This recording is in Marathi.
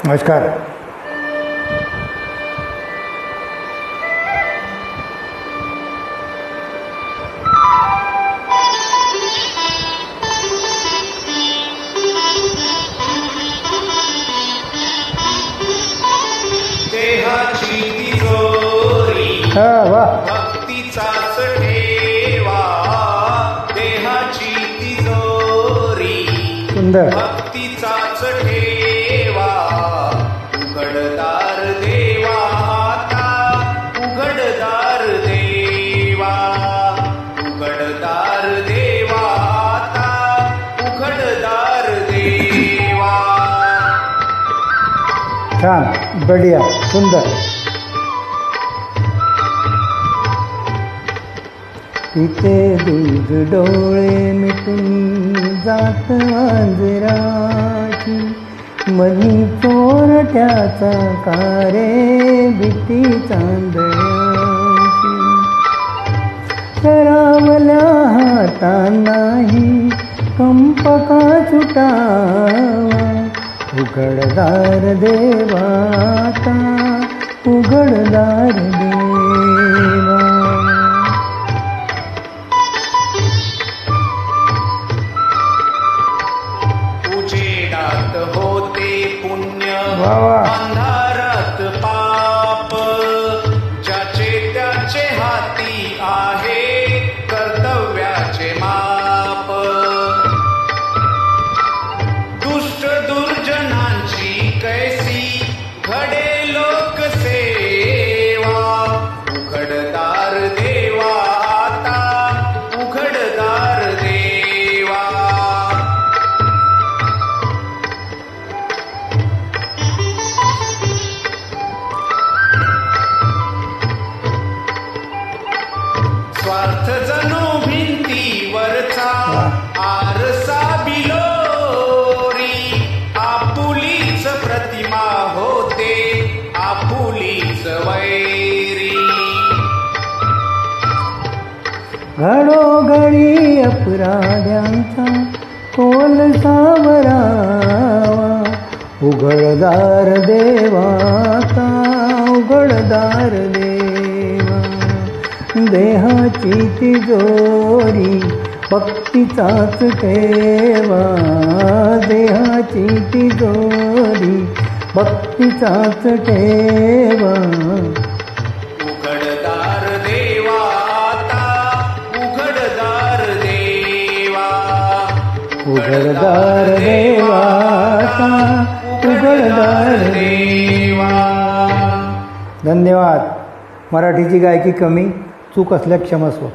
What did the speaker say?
नमस्कार. देहाची तिजोरी भक्तीचाच ठेवा. देहाची तिजोरी सुंदर. भक्तीचाच ठेवा. उघडदार देवा आता, उघडदार देवा. उघडदार देवा आता, उघडदार देवा. छान, बढिया, सुंदर. तिथे दूध डोळे मिटून जात आंजराची, मनी चोरट्याचा कारे भीती चांदण्याची. करावल्या हातांनाही कंप का सुटावा. उघडदार देवा आता, उघडदार देवा. उजेडात होते पुण्य, वा वा. अंधारात पाप. ज्याचे त्याचे हाती आहे कर्तव्याचे माप. दुष्ट दुर्जनांची कैसी घडे लोकसेवा. उघडदार देवा आता, उघडदार देवा. स्वार्थ जणू भिंतीवरचा आरसा बिलोरी. आपुलीच प्रतिमा होते, आपुलीच वैरी. घडोघडी अपराध्यांचा कोल सावरावा. उघडदार देवा आता, उघडदार देवा. देहाची तिजोरी भक्तीचाच ठेवा. देहाची तिजोरी भक्तीचाच ठेवा. उघडदार देवा आता, उघडदार देवा. उघडदार देवा आता, उघडदार देवा. धन्यवाद. मराठीची गायकी कमी, चूक असल्या क्षमस्व.